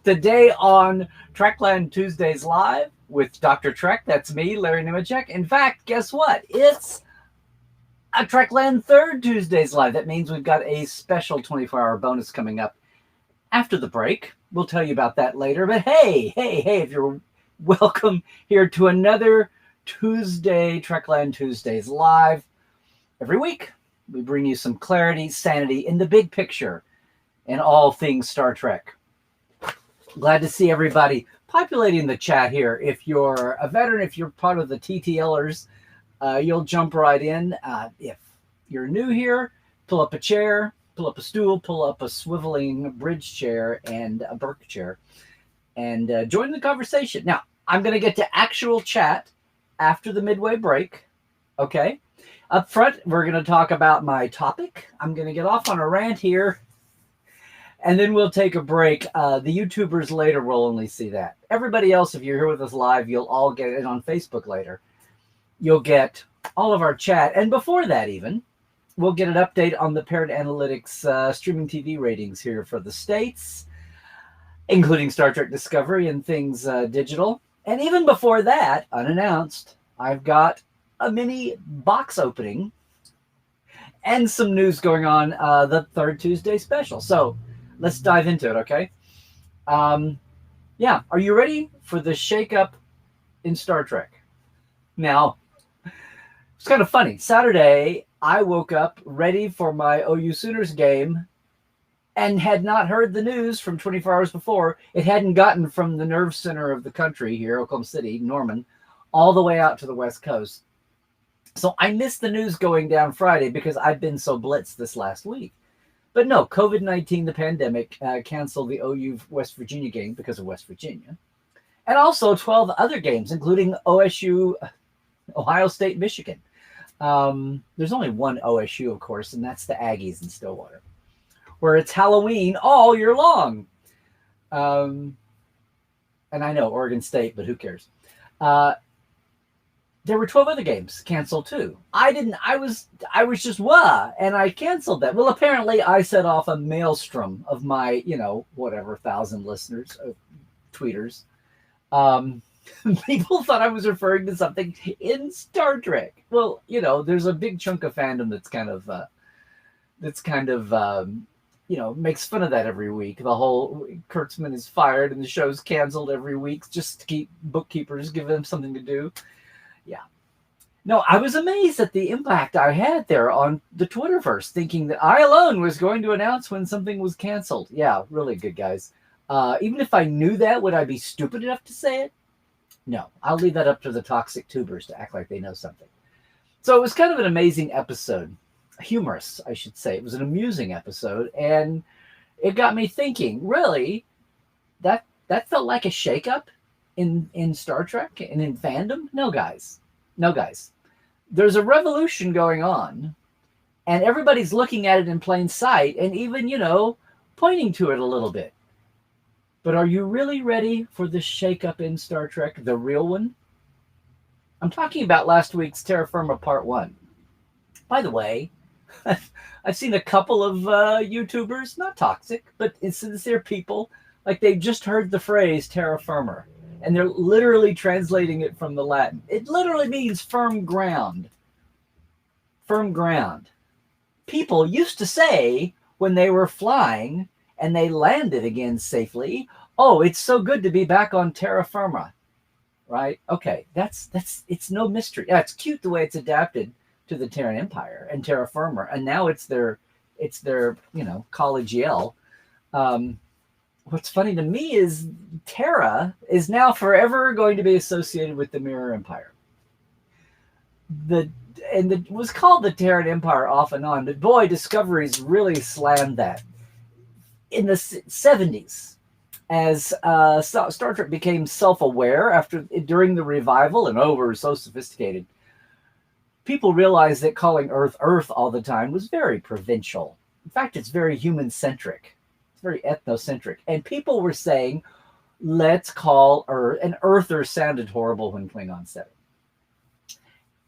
Today on Trekland Tuesdays Live with Dr. Trek, that's me, Larry Nemecek. In fact, guess what? It's a Trekland Third Tuesdays Live. That means we've got a special 24-hour bonus coming up after the break. We'll tell you about that later. But hey, if you're welcome here to another Tuesday, Trekland Tuesdays Live. Every week, we bring you some clarity, sanity in the big picture and all things Star Trek. Glad to see everybody populating the chat here. If you're a veteran, if you're part of the TTLers, you'll jump right in. If you're new here, pull up a chair, pull up a stool, pull up a swiveling bridge chair and a Burke chair, and join the conversation. Now, I'm going to get to actual chat after the midway break, okay? Up front, we're going to talk about my topic. I'm going to get off on a rant here, and then we'll take a break. The YouTubers later will only see that. Everybody else, if you're here with us live, you'll all get it on Facebook later. You'll get all of our chat. And before that even, we'll get an update on the Parrot Analytics streaming TV ratings here for the States, including Star Trek Discovery and things digital. And even before that, unannounced, I've got a mini box opening and some news going on the Third Tuesday special. So let's dive into it, okay? Yeah, are you ready for the shakeup in Star Trek? Now, it's kind of funny. Saturday, I woke up ready for my OU Sooners game and had not heard the news from 24 hours before. It hadn't gotten from the nerve center of the country here, Oklahoma City, Norman, all the way out to the West Coast. So I missed the news going down Friday because I've been so blitzed this last week. But no, COVID-19, the pandemic, canceled the OU West Virginia game because of West Virginia. And also 12 other games, including OSU, Ohio State, Michigan. There's only one OSU, of course, and that's the Aggies in Stillwater, where it's Halloween all year long. And I know Oregon State, but who cares? There were 12 other games canceled too. I was just and I canceled that. Well, apparently I set off a maelstrom of my, whatever, 1,000 listeners, tweeters. People thought I was referring to something in Star Trek. Well, there's a big chunk of fandom that's kind of makes fun of that every week. The whole Kurtzman is fired and the show's canceled every week just to keep bookkeepers, give them something to do. Yeah. No, I was amazed at the impact I had there on the Twitterverse, thinking that I alone was going to announce when something was canceled. Yeah, really good, guys. Even if I knew that, would I be stupid enough to say it? No, I'll leave that up to the toxic tubers to act like they know something. So it was kind of an amazing episode. Humorous, I should say. It was an amusing episode, and it got me thinking, really, that felt like a shakeup in Star Trek and in fandom? No, guys. There's a revolution going on, and everybody's looking at it in plain sight and even, pointing to it a little bit. But are you really ready for the shakeup in Star Trek, the real one? I'm talking about last week's Terra Firma Part 1. By the way, I've seen a couple of YouTubers, not toxic, but sincere people, like they just heard the phrase terra firma, and they're literally translating it from the Latin. It literally means firm ground. Firm ground. People used to say when they were flying and they landed again safely, oh, it's so good to be back on terra firma, right? Okay, it's no mystery. Yeah, it's cute the way it's adapted to the Terran Empire and terra firma, and now it's their college yell. What's funny to me is Terra is now forever going to be associated with the Mirror Empire. It was called the Terran Empire off and on, but boy, Discovery's really slammed that. In the 70s, as Star Trek became self-aware during the revival, and we're so sophisticated, people realized that calling Earth Earth all the time was very provincial. In fact, it's very human-centric. It's very ethnocentric. And people were saying, let's call Earth, and Earther sounded horrible when Klingon said it.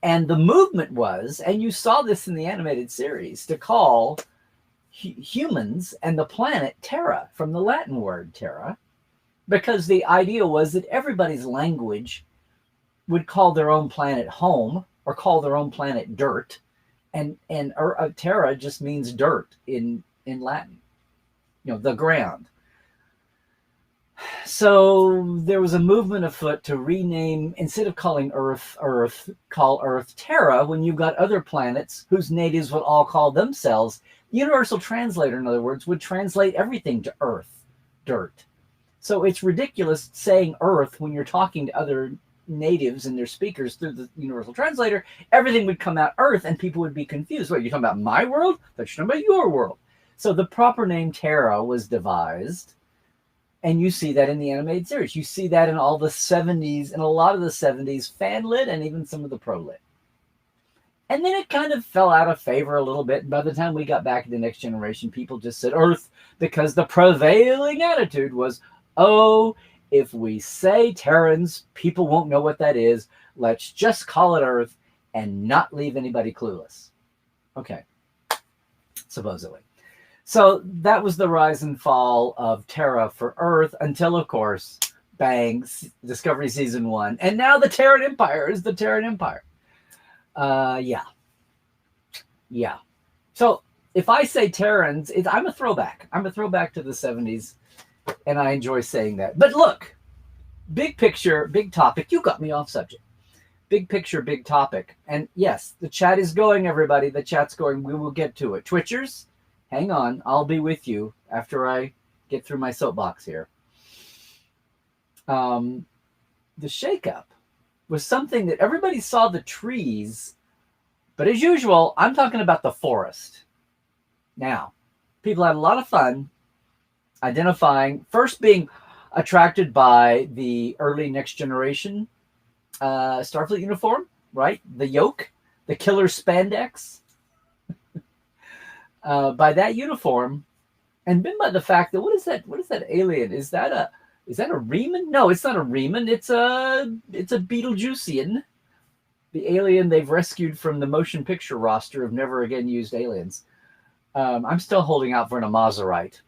And the movement was, and you saw this in the animated series, to call humans and the planet Terra, from the Latin word terra, because the idea was that everybody's language would call their own planet home or call their own planet dirt, and terra just means dirt in Latin, the ground. So there was a movement afoot to rename, instead of calling Earth Earth, call Earth Terra, when you've got other planets whose natives would all call themselves. The universal translator, in other words, would translate everything to Earth, dirt. So it's ridiculous saying Earth when you're talking to other natives and their speakers through the universal translator. Everything would come out Earth, and people would be confused. What, you're talking about my world? But you're talking about your world. So the proper name Terra was devised. And you see that in the animated series. You see that in all the 70s, and a lot of the 70s fan lit, and even some of the pro lit. And then it kind of fell out of favor a little bit. And by the time we got back to the Next Generation, people just said Earth, because the prevailing attitude was, oh, if we say Terrans, people won't know what that is. Let's just call it Earth and not leave anybody clueless. Okay. Supposedly. So that was the rise and fall of Terra for Earth until, of course, bang, Discovery Season 1. And now the Terran Empire is the Terran Empire. Yeah. So if I say Terrans, I'm a throwback. I'm a throwback to the 70s, and I enjoy saying that. But look, big picture, big topic. You got me off subject. Big picture, big topic. And yes, the chat is going, everybody. The chat's going. We will get to it. Twitchers, hang on. I'll be with you after I get through my soapbox here. The shakeup was something that everybody saw the trees, but as usual, I'm talking about the forest. Now, people had a lot of fun identifying, first being attracted by the early Next Generation Starfleet uniform, right? The yoke, the killer spandex. By that uniform, and then by the fact that what is that alien? Is that a Reman? No, it's not a Reman. It's a Betelguesian, the alien they've rescued from the motion picture roster of never again used aliens. I'm still holding out for an Amazerite.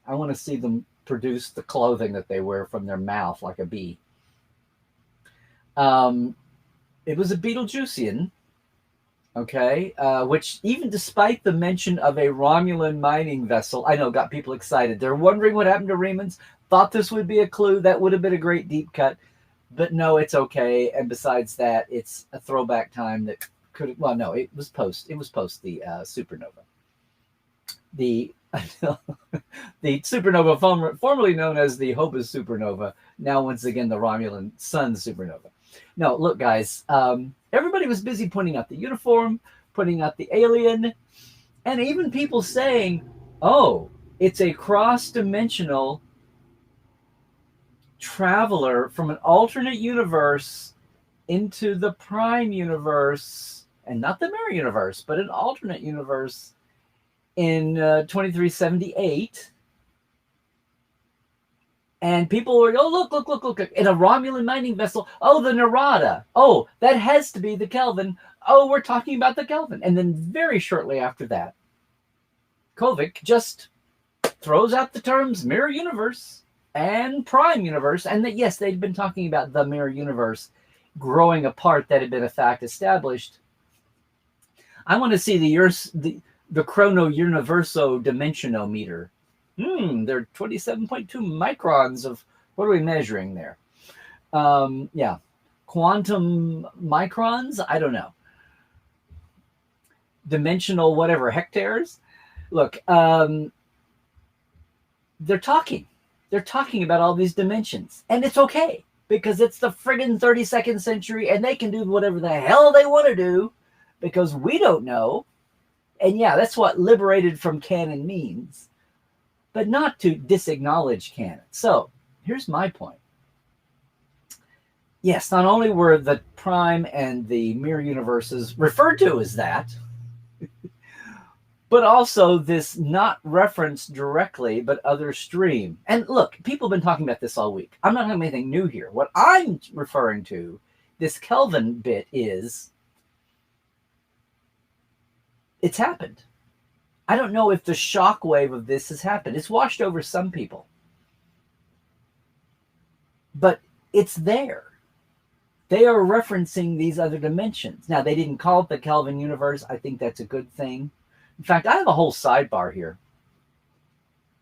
I want to see them produce the clothing that they wear from their mouth like a bee. It was a Betelguesian. Okay, which even despite the mention of a Romulan mining vessel, I know got people excited. They're wondering what happened to Remans. Thought this would be a clue. That would have been a great deep cut. But no, it's okay. And besides that, it's a throwback time that could have, well, no, it was post the supernova. The supernova formerly known as the Hobus supernova, now once again the Romulan Sun Supernova. No, look, guys, everybody was busy pointing out the uniform, pointing out the alien, and even people saying, oh, it's a cross-dimensional traveler from an alternate universe into the prime universe, and not the mirror universe, but an alternate universe in 2378. And people were, oh, look, in a Romulan mining vessel. Oh, the Narada. Oh, that has to be the Kelvin. Oh, we're talking about the Kelvin. And then very shortly after that, Kovic just throws out the terms mirror universe and prime universe. And that, yes, they'd been talking about the mirror universe growing apart. That had been a fact established. I want to see the chrono universo dimensionometer. They're 27.2 microns of, what are we measuring there? Yeah, quantum microns? I don't know. Dimensional whatever, hectares? Look, they're talking about all these dimensions. And it's okay, because it's the friggin' 32nd century, and they can do whatever the hell they want to do, because we don't know. And yeah, that's what liberated from canon means. But not to disacknowledge canon. So here's my point. Yes, not only were the prime and the mirror universes referred to as that, but also this not referenced directly, but other stream. And look, people have been talking about this all week. I'm not talking about anything new here. What I'm referring to, this Kelvin bit, is it's happened. I don't know if the shockwave of this has happened. It's washed over some people. but it's there. They are referencing these other dimensions. Now, they didn't call it the Kelvin universe. I think that's a good thing. In fact, I have a whole sidebar here.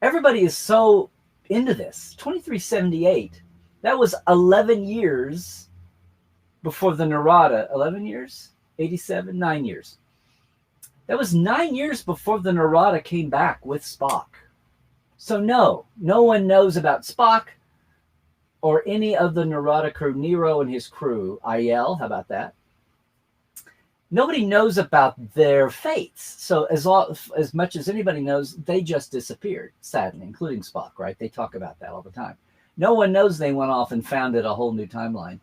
Everybody is so into this. 2378, that was 11 years before the Narada. 11 years? 87? 9 years. That was 9 years before the Narada came back with Spock. So no one knows about Spock or any of the Narada crew, Nero and his crew. Aiel, how about that? Nobody knows about their fates. So as much as anybody knows, they just disappeared, sadly, including Spock, right? They talk about that all the time. No one knows they went off and founded a whole new timeline.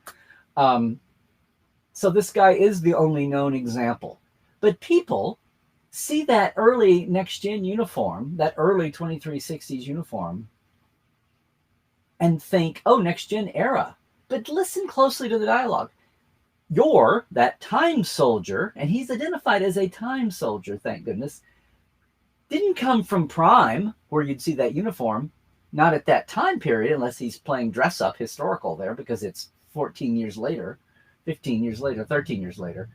So this guy is the only known example. But people see that early next-gen uniform, that early 2360s uniform, and think, oh, next-gen era. But listen closely to the dialogue. You're that time soldier, and he's identified as a time soldier, thank goodness, didn't come from Prime, where you'd see that uniform, not at that time period, unless he's playing dress-up historical there, because it's 14 years later, 15 years later, 13 years later,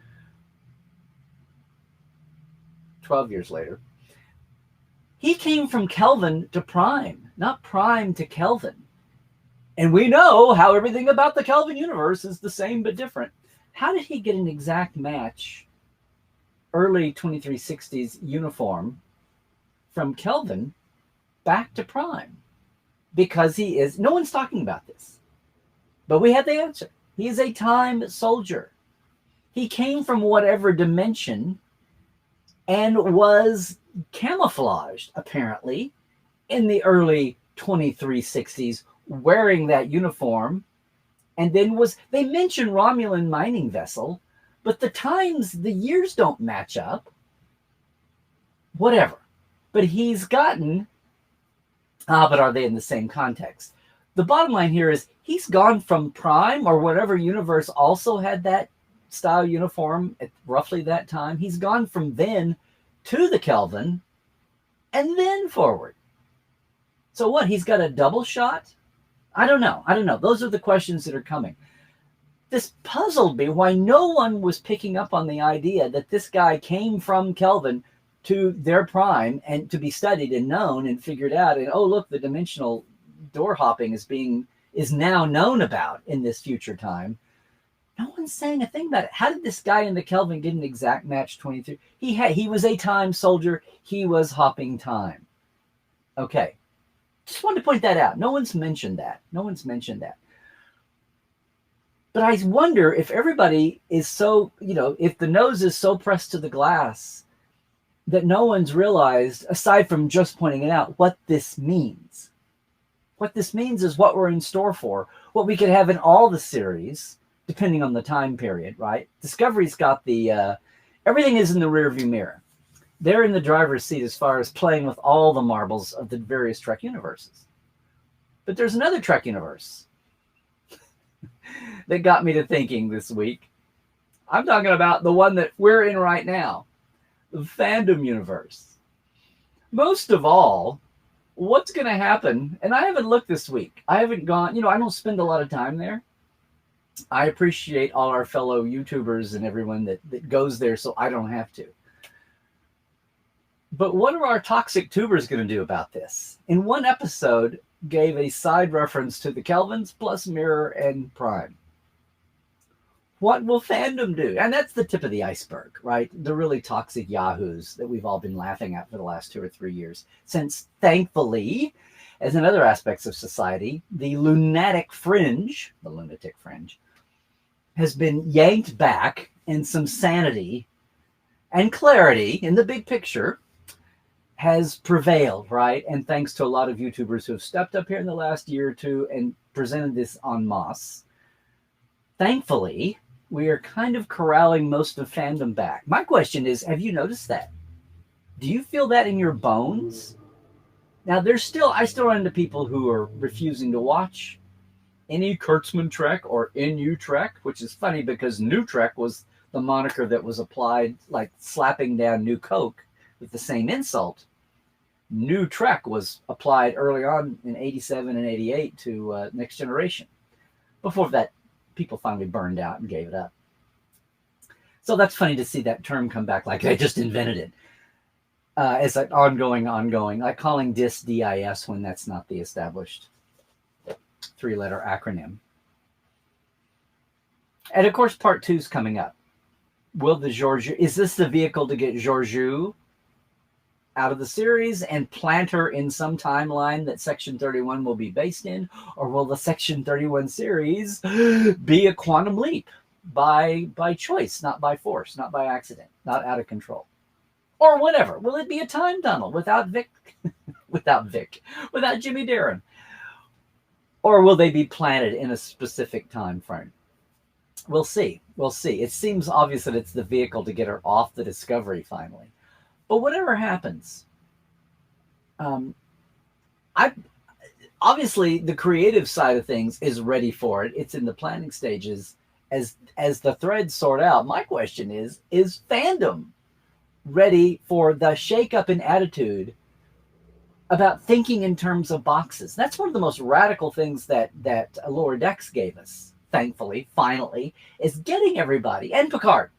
12 years later. He came from Kelvin to Prime, not Prime to Kelvin. And we know how everything about the Kelvin universe is the same but different. How did he get an exact match, early 2360s uniform, from Kelvin back to Prime? Because he is, no one's talking about this, but we have the answer. He is a time soldier. He came from whatever dimension and was camouflaged, apparently, in the early 2360s, wearing that uniform. And then they mention Romulan mining vessel, but the years don't match up. Whatever. But he's gotten, but are they in the same context? The bottom line here is he's gone from Prime or whatever universe also had that style uniform at roughly that time. He's gone from then to the Kelvin and then forward. So what? He's got a double shot? I don't know. Those are the questions that are coming. This puzzled me why no one was picking up on the idea that this guy came from Kelvin to their Prime and to be studied and known and figured out. And oh, look, the dimensional door hopping is now known about in this future time. No one's saying a thing about it. How did this guy in the Kelvin get an exact match 23? He was a time soldier. He was hopping time. Okay. Just wanted to point that out. No one's mentioned that. But I wonder if everybody is so, if the nose is so pressed to the glass that no one's realized, aside from just pointing it out, what this means. What this means is what we're in store for, what we could have in all the series, depending on the time period, right? Discovery's got everything is in the rearview mirror. They're in the driver's seat as far as playing with all the marbles of the various Trek universes. But there's another Trek universe that got me to thinking this week. I'm talking about the one that we're in right now, the Fandom universe. Most of all, what's going to happen, and I haven't looked this week. I haven't gone, I don't spend a lot of time there. I appreciate all our fellow YouTubers and everyone that goes there so I don't have to. But what are our toxic tubers going to do about this? In one episode, gave a side reference to the Kelvins plus Mirror and Prime. What will Fandom do? And that's the tip of the iceberg, right? The really toxic yahoos that we've all been laughing at for the last 2 or 3 years. Since, thankfully, as in other aspects of society, the lunatic fringe, has been yanked back, and some sanity and clarity in the big picture has prevailed, right? And thanks to a lot of YouTubers who have stepped up here in the last year or two and presented this en masse, thankfully, we are kind of corralling most of Fandom back. My question is, have you noticed that? Do you feel that in your bones? Now, I still run into people who are refusing to watch any Kurtzman Trek or NU Trek, which is funny because New Trek was the moniker that was applied, like slapping down New Coke with the same insult. New Trek was applied early on in 87 and 88 to Next Generation. before that people finally burned out and gave it up. So that's funny to see that term come back like they just invented it. It's like ongoing, like calling DIS DIS when that's not the established 3-letter acronym. And of course, part 2 is coming up. Will the Georgiou, is this the vehicle to get Georgiou out of the series and plant her in some timeline that Section 31 will be based in? Or will the Section 31 series be a quantum leap by choice, not by force, not by accident, not out of control? Or whatever. Will it be a time tunnel without without Jimmy Darren? Or will they be planted in a specific time frame? We'll see. We'll see. It seems obvious that it's the vehicle to get her off the Discovery finally. But whatever happens, obviously the creative side of things is ready for it. It's in the planning stages as the threads sort out. My question is Fandom ready for the shakeup in attitude about thinking in terms of boxes? That's one of the most radical things that Lower Decks gave us, thankfully, finally, is getting everybody, and Picard,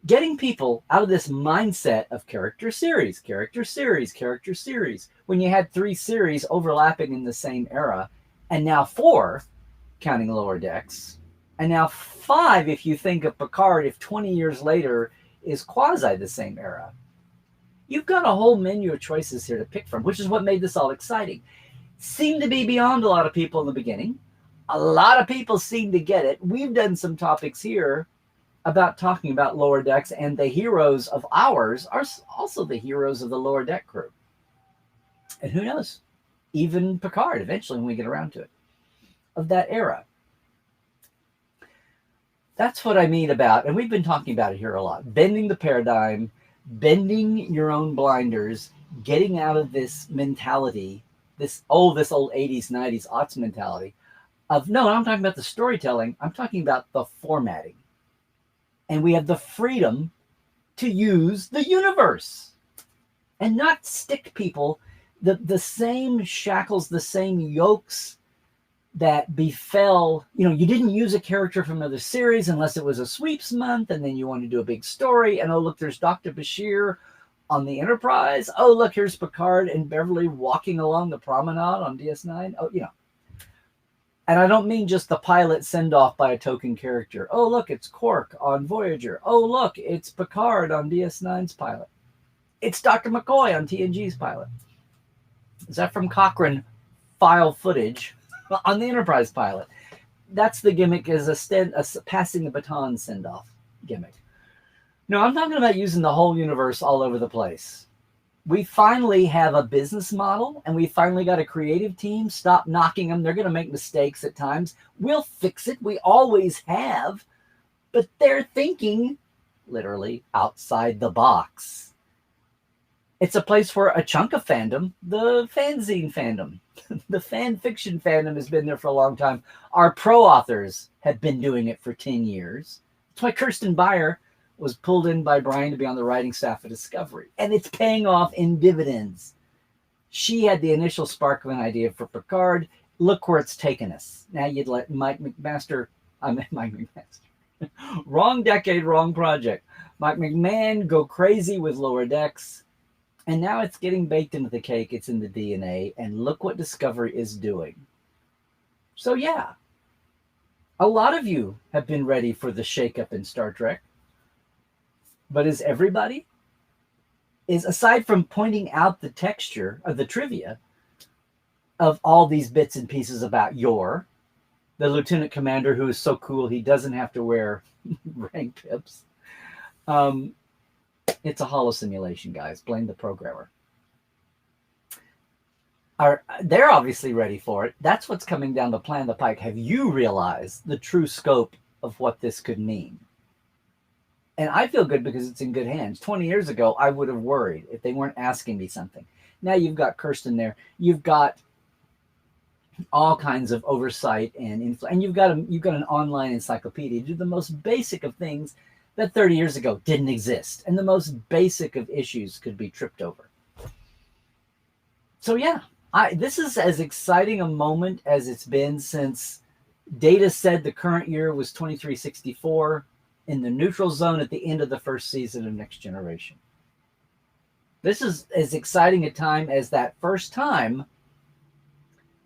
getting people out of this mindset of character series, when you had 3 series overlapping in the same era, and now 4, counting Lower Decks, and now 5 if you think of Picard, if 20 years later is quasi the same era. You've got a whole menu of choices here to pick from, which is what made this all exciting. Seemed to be beyond a lot of people in the beginning. A lot of people seem to get it. We've done some topics here about talking about Lower Decks, and the heroes of ours are also the heroes of the Lower Deck crew. And who knows, even Picard eventually when we get around to it, of that era. That's what I mean about, and we've been talking about it here a lot, bending the paradigm, bending your own blinders, getting out of this mentality, this old 80s, 90s, aughts mentality of, no, I'm talking about the storytelling. I'm talking about the formatting. And we have the freedom to use the universe and not stick people the same shackles, the same yokes that befell, you didn't use a character from another series unless it was a sweeps month, and then you want to do a big story, and oh, look, there's Dr. Bashir on the Enterprise. Oh, look, here's Picard and Beverly walking along the promenade on DS9. Oh, And I don't mean just the pilot send-off by a token character. Oh, look, it's Quark on Voyager. Oh, look, it's Picard on DS9's pilot. It's Dr. McCoy on TNG's pilot. Is that from Cochrane file footage on the Enterprise pilot? That's the gimmick, is a passing the baton send-off gimmick. No, I'm talking about using the whole universe all over the place. We finally have a business model, and we finally got a creative team. Stop knocking them. They're going to make mistakes at times. We'll fix it. We always have. But they're thinking literally outside the box. It's a place for a chunk of fandom, the fanzine fandom. The fan fiction fandom has been there for a long time. Our pro authors have been doing it for 10 years. That's why Kirsten Beyer was pulled in by Brian to be on the writing staff of Discovery. And it's paying off in dividends. She had the initial spark of an idea for Picard. Look where it's taken us. Now you'd let Mike McMaster. Wrong decade, wrong project. Mike McMahon go crazy with Lower Decks. And now it's getting baked into the cake. It's in the DNA. And look what Discovery is doing. So yeah, a lot of you have been ready for the shakeup in Star Trek. But is everybody? Aside from pointing out the texture of the trivia of all these bits and pieces about the lieutenant commander who is so cool he doesn't have to wear rank pips. It's a hollow simulation, guys. Blame the programmer. They're obviously ready for it. That's what's coming down the plan, the pike. Have you realized the true scope of what this could mean? And I feel good because it's in good hands. 20 years ago, I would have worried if they weren't asking me something. Now you've got Kirsten there. You've got all kinds of oversight and you've got an online encyclopedia. Do the most basic of things that 30 years ago didn't exist, and the most basic of issues could be tripped over. So yeah, this is as exciting a moment as it's been since Data said the current year was 2364 in the neutral zone at the end of the first season of Next Generation. This is as exciting a time as that first time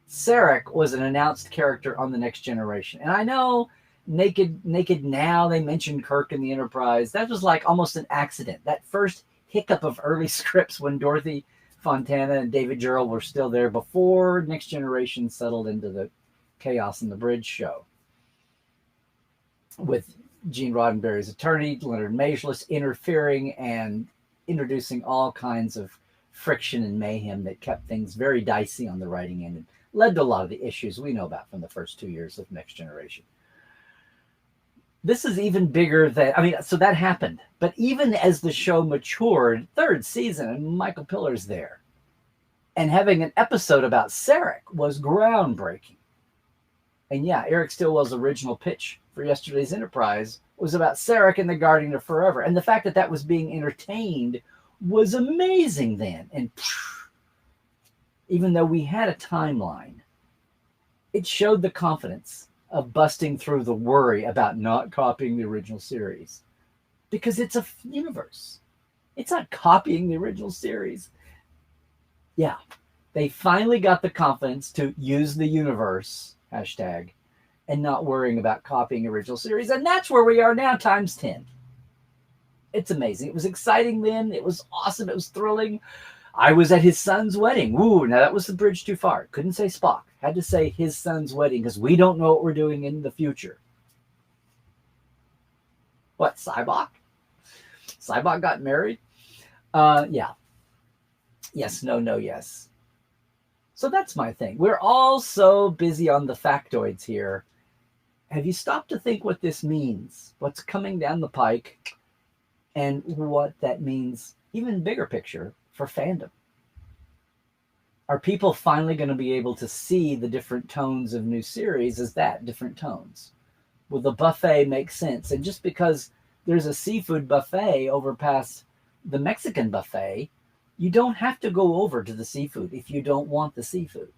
Sarek was an announced character on the Next Generation. And I know Naked Now, they mentioned Kirk in the Enterprise. That was like almost an accident. That first hiccup of early scripts when Dorothy Fontana and David Gerrold were still there before Next Generation settled into the chaos in the Bridge show. With Gene Roddenberry's attorney, Leonard Mageless, interfering and introducing all kinds of friction and mayhem that kept things very dicey on the writing end and led to a lot of the issues we know about from the first 2 years of Next Generation. This is even bigger than, so that happened. But even as the show matured, third season, and Michael Pillar's there, and having an episode about Sarek was groundbreaking. And yeah, Eric Stillwell's original pitch for yesterday's Enterprise was about Sarek and the Guardian of Forever. And the fact that that was being entertained was amazing then. And even though we had a timeline, it showed the confidence of busting through the worry about not copying the original series. Because it's a universe. It's not copying the original series. Yeah, they finally got the confidence to use the universe, hashtag, and not worrying about copying original series. And that's where we are now, times 10. It's amazing. It was exciting then. It was awesome. It was thrilling. I was at his son's wedding. Woo, now that was the bridge too far. Couldn't say Spock. Had to say his son's wedding because we don't know what we're doing in the future. What, Cybok? Cybok got married? Yeah. Yes, no, no, yes. So that's my thing. We're all so busy on the factoids here. Have you stopped to think what this means? What's coming down the pike and what that means, even bigger picture, for fandom? Are people finally going to be able to see the different tones of new series as that, different tones? Will the buffet make sense? And just because there's a seafood buffet over past the Mexican buffet, you don't have to go over to the seafood if you don't want the seafood.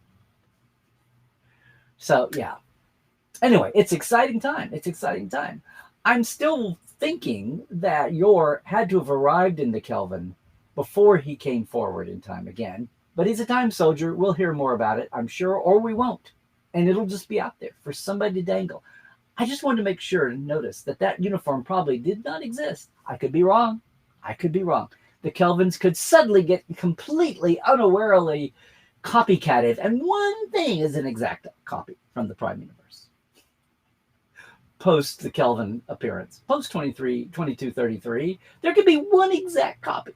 So, yeah. Anyway, it's exciting time. It's exciting time. I'm still thinking that Yor had to have arrived in the Kelvin before he came forward in time again. But he's a time soldier. We'll hear more about it, I'm sure, or we won't. And it'll just be out there for somebody to dangle. I just wanted to make sure to notice that that uniform probably did not exist. I could be wrong. I could be wrong. The Kelvins could suddenly get completely unawarely copycatted, and one thing is an exact copy from the Prime Universe. Post the Kelvin appearance, post 2233, there could be one exact copy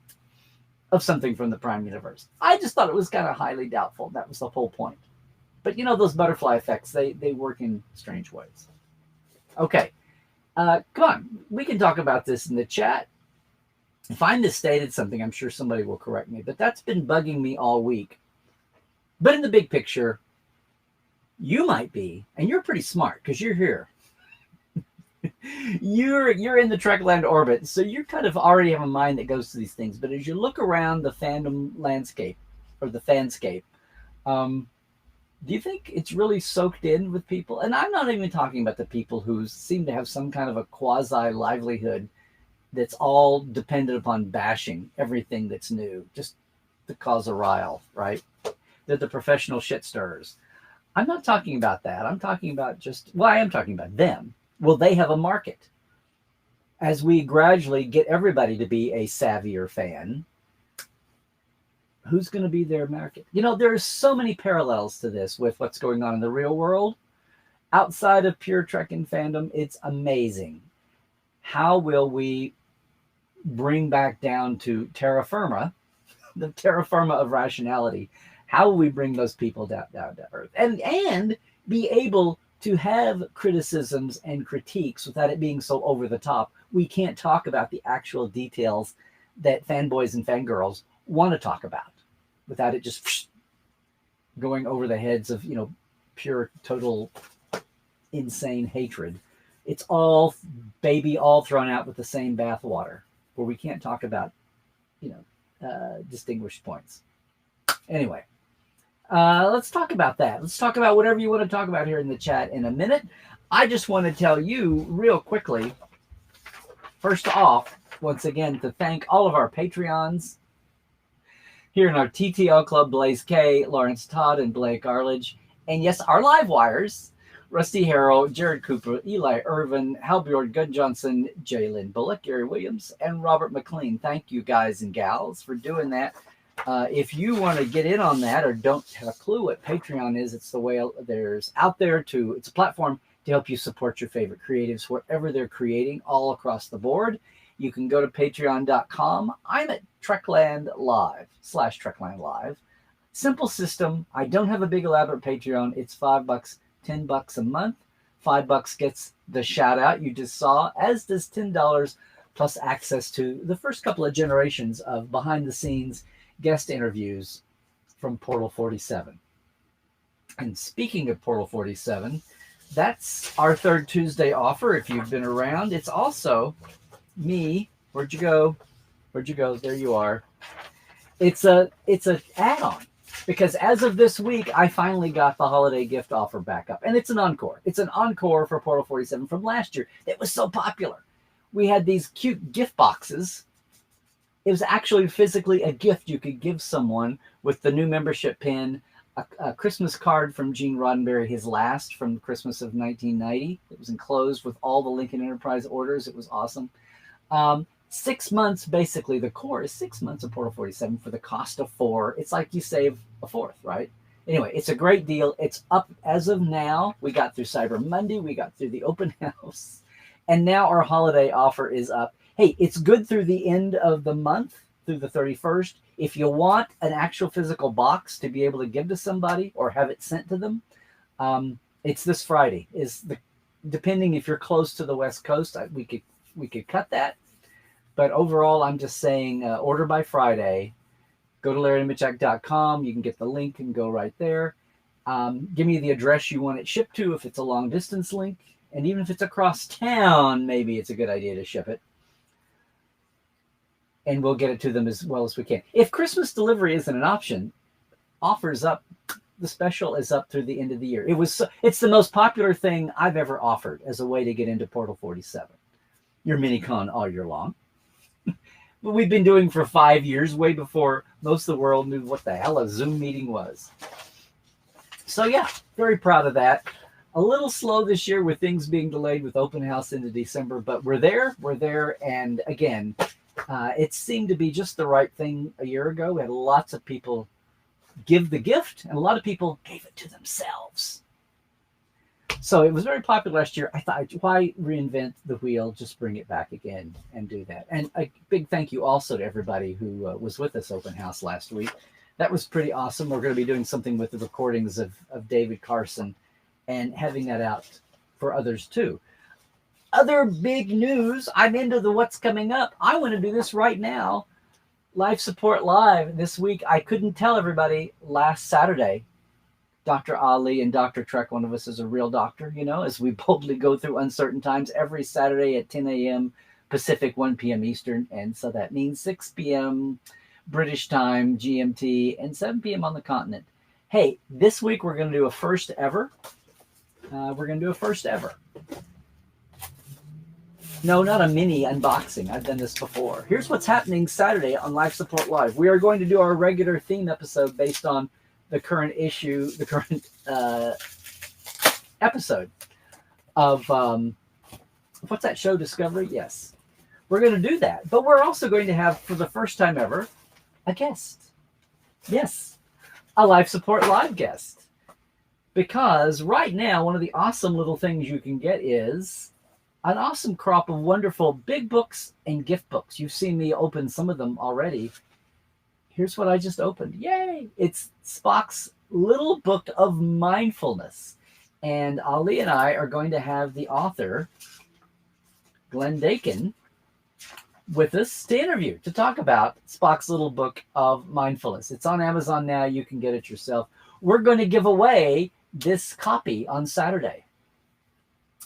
of something from the Prime Universe. I just thought it was kind of highly doubtful. That was the whole point. But you know, those butterfly effects, they work in strange ways. Okay, come on. We can talk about this in the chat. If I misstated something, I'm sure somebody will correct me. But that's been bugging me all week. But in the big picture, you might be, and you're pretty smart because you're here. You're in the Trekland orbit, so you kind of already have a mind that goes to these things. But as you look around the fandom landscape, or the fanscape, do you think it's really soaked in with people? And I'm not even talking about the people who seem to have some kind of a quasi-livelihood that's all dependent upon bashing everything that's new, just to cause a rile, right? They're the professional shit stirrers. I'm not talking about that. I'm talking about I am talking about them. Will they have a market? As we gradually get everybody to be a savvier fan, who's going to be their market? You know, there's so many parallels to this with what's going on in the real world. Outside of pure Trek and fandom, it's amazing. How will we bring back down to terra firma, the terra firma of rationality? How will we bring those people down to earth? And be able to have criticisms and critiques without it being so over the top. We can't talk about the actual details that fanboys and fangirls want to talk about without it just going over the heads of, pure, total, insane hatred. It's all thrown out with the same bathwater, where we can't talk about, distinguished points. Anyway, Let's talk about that. Let's talk about whatever you want to talk about here in the chat in a minute. I just want to tell you real quickly, first off, once again, to thank all of our Patreons here in our TTL Club, Blaze K, Lawrence Todd, and Blake Arledge. And yes, our live wires, Rusty Harrell, Jared Cooper, Eli Irvin, Halbjord Gunn Johnson, Jalen Bullock, Gary Williams, and Robert McLean. Thank you guys and gals for doing that. If you want to get in on that or don't have a clue what Patreon is, it's the way there's out there to, it's a platform to help you support your favorite creatives, whatever they're creating all across the board. You can go to patreon.com. I'm at Trekland Live /Trekland Live. Simple system. I don't have a big elaborate Patreon. It's $5, $10 a month. $5 gets the shout out you just saw, as does $10 plus access to the first couple of generations of behind the scenes guest interviews from Portal 47. And speaking of Portal 47, that's our third Tuesday offer if you've been around. It's also me. Where'd you go? Where'd you go? There you are. It's a add-on, because as of this week, I finally got the holiday gift offer back up. And it's an encore. It's an encore for Portal 47 from last year. It was so popular. We had these cute gift boxes. It was actually physically a gift you could give someone with the new membership pin, a Christmas card from Gene Roddenberry, his last from Christmas of 1990. It was enclosed with all the Lincoln Enterprise orders. It was awesome. 6 months, basically, the core is 6 months of Portal 47 for the cost of 4. It's like you save a fourth, right? Anyway, it's a great deal. It's up as of now. We got through Cyber Monday. We got through the open house. And now our holiday offer is up. Hey, it's good through the end of the month, through the 31st. If you want an actual physical box to be able to give to somebody or have it sent to them, it's this Friday. Depending if you're close to the West Coast, we could cut that. But overall, I'm just saying order by Friday. Go to LarryNemecek.com. You can get the link and go right there. Give me the address you want it shipped to if it's a long distance link. And even if it's across town, maybe it's a good idea to ship it. And we'll get it to them as well as we can. If Christmas delivery isn't an option, offers up. The special is up through the end of the year. It's the most popular thing I've ever offered as a way to get into Portal 47. Your mini-con all year long. But we've been doing for 5 years, way before most of the world knew what the hell a Zoom meeting was. So yeah, very proud of that. A little slow this year with things being delayed with open house into December, but we're there. And again, it seemed to be just the right thing a year ago. We had lots of people give the gift, and a lot of people gave it to themselves. So it was very popular last year. I thought, why reinvent the wheel? Just bring it back again and do that. And a big thank you also to everybody who was with us open house last week. That was pretty awesome. We're going to be doing something with the recordings of David Carson and having that out for others too. Other big news. I'm into the what's coming up. I want to do this right now. Life Support Live this week. I couldn't tell everybody last Saturday. Dr. Ali and Dr. Trek, one of us is a real doctor, as we boldly go through uncertain times every Saturday at 10 a.m. Pacific, 1 p.m. Eastern. And so that means 6 p.m. British time, GMT, and 7 p.m. on the continent. Hey, this week we're going to do a first ever. No, not a mini unboxing. I've done this before. Here's what's happening Saturday on Life Support Live. We are going to do our regular theme episode based on the current episode of what's that show, Discovery? Yes. We're going to do that. But we're also going to have, for the first time ever, a guest. Yes, a Life Support Live guest. Because right now, one of the awesome little things you can get is an awesome crop of wonderful big books and gift books. You've seen me open some of them already. Here's what I just opened. Yay! It's Spock's Little Book of Mindfulness. And Ali and I are going to have the author, Glenn Dakin, with us to interview, to talk about Spock's Little Book of Mindfulness. It's on Amazon now. You can get it yourself. We're going to give away this copy on Saturday.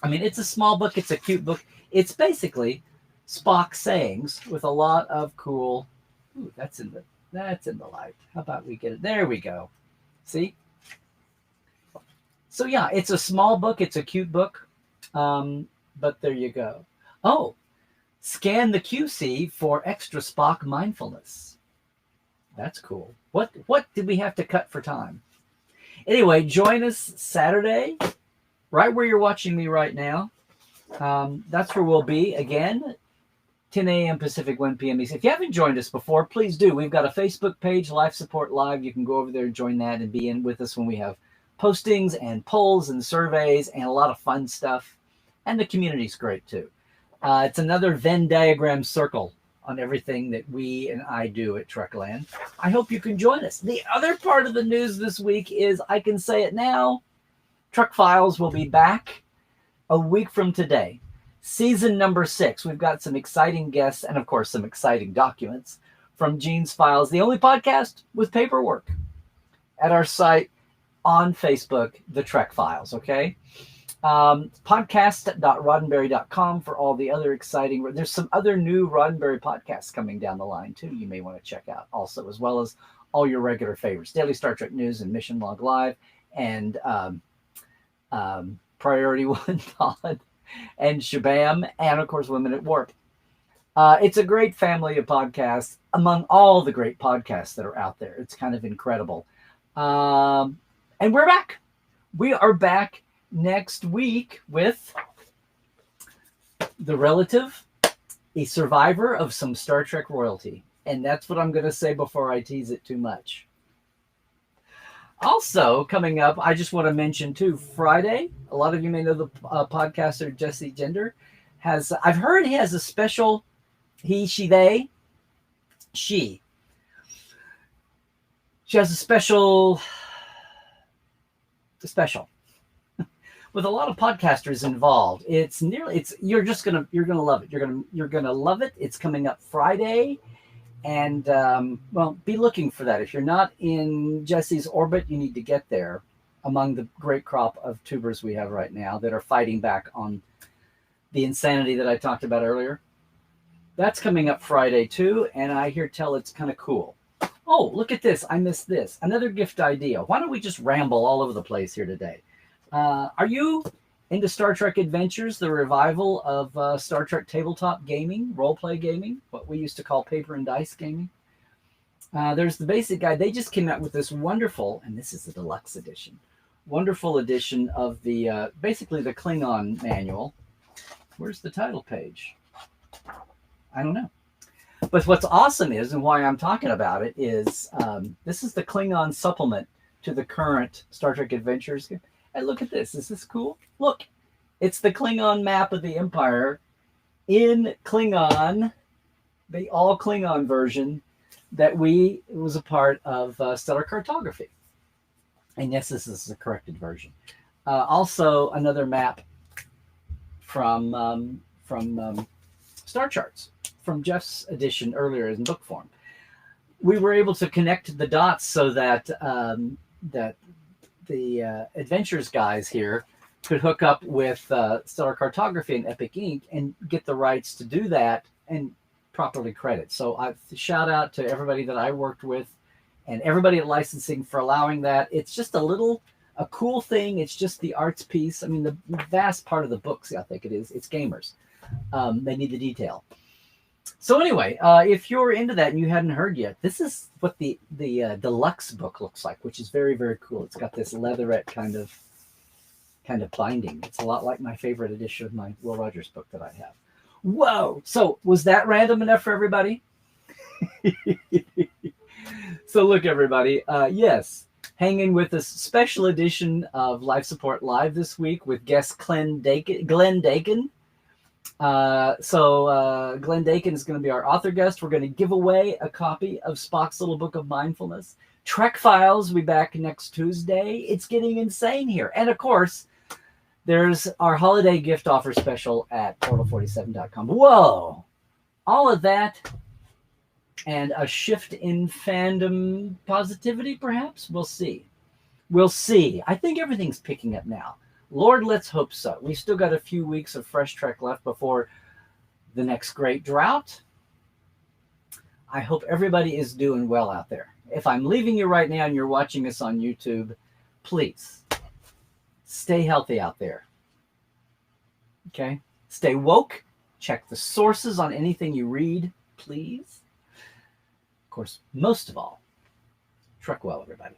I mean, it's a small book. It's a cute book. It's basically Spock sayings with a lot of cool... Ooh, that's in the light. How about we get it? There we go. See? So yeah, it's a small book. It's a cute book. But there you go. Oh, scan the QC for extra Spock mindfulness. That's cool. What did we have to cut for time? Anyway, join us Saturday, right where you're watching me right now. That's where we'll be again, 10 a.m. Pacific, 1 p.m. East. If you haven't joined us before, please do. We've got a Facebook page, Life Support Live. You can go over there and join that and be in with us when we have postings and polls and surveys and a lot of fun stuff. And the community's great too. It's another Venn diagram circle on everything that we and I do at Trekland. I hope you can join us. The other part of the news this week is, I can say it now, Trek Files will be back a week from today. Season number 6. We've got some exciting guests and, of course, some exciting documents from Gene's Files, the only podcast with paperwork, at our site on Facebook, The Trek Files, okay? Podcast.roddenberry.com for all the other exciting. There's some other new Roddenberry podcasts coming down the line too. You may want to check out also, as well as all your regular favorites: Daily Star Trek News and Mission Log Live, and Priority One Pod, and Shabam, and of course Women at Warp. It's a great family of podcasts among all the great podcasts that are out there. It's kind of incredible. And we're back. We are back next week with the relative, a survivor of some Star Trek royalty. And that's what I'm going to say before I tease it too much. Also, coming up, I just want to mention too, Friday, a lot of you may know the podcaster Jesse Gender has, I've heard he has a special, she has a special with a lot of podcasters involved. You're gonna love it. You're gonna love it. It's coming up Friday, and be looking for that. If you're not in Jesse's orbit, you need to get there. Among the great crop of tubers we have right now that are fighting back on the insanity that I talked about earlier. That's coming up Friday too, and I hear tell it's kind of cool. Oh, look at this! I missed this. Another gift idea. Why don't we just ramble all over the place here today? Are you into Star Trek Adventures, the revival of Star Trek tabletop gaming, role-play gaming, what we used to call paper and dice gaming? There's the basic guide. They just came out with this wonderful, and this is the deluxe edition, wonderful edition of the basically the Klingon manual. Where's the title page? I don't know. But what's awesome is, and why I'm talking about it, is this is the Klingon supplement to the current Star Trek Adventures. And look at this. Is this cool? Look, it's the Klingon map of the Empire in Klingon, the all Klingon version that was a part of Stellar Cartography. And yes, this is the corrected version. Also, another map from Star Charts, from Jeff's edition earlier in book form. We were able to connect the dots so that the Adventures guys here could hook up with Stellar Cartography and Epic Ink and get the rights to do that and properly credit. So I shout out to everybody that I worked with and everybody at licensing for allowing that. It's just a cool thing. It's just the arts piece. I mean, the vast part of the books, I think it's gamers. They need the detail. So anyway, if you're into that and you hadn't heard yet, this is what the deluxe book looks like, which is very, very cool. It's got this leatherette kind of binding. It's a lot like my favorite edition of my Will Rogers book that I have. Whoa! So was that random enough for everybody? So look, everybody. Yes, hang in with us. Special edition of Life Support Live this week with guest Glenn Dakin. Glenn Dakin is going to be our author guest. We're going to give away a copy of Spock's Little Book of Mindfulness. Trek Files will be back next Tuesday. It's getting insane here. And of course, there's our holiday gift offer special at portal47.com. Whoa! All of that and a shift in fandom positivity, perhaps? We'll see. I think everything's picking up now. Lord, let's hope so. We've still got a few weeks of fresh Trek left before the next great drought. I hope everybody is doing well out there. If I'm leaving you right now and you're watching us on YouTube, please stay healthy out there. Okay? Stay woke. Check the sources on anything you read, please. Of course, most of all, trek well, everybody.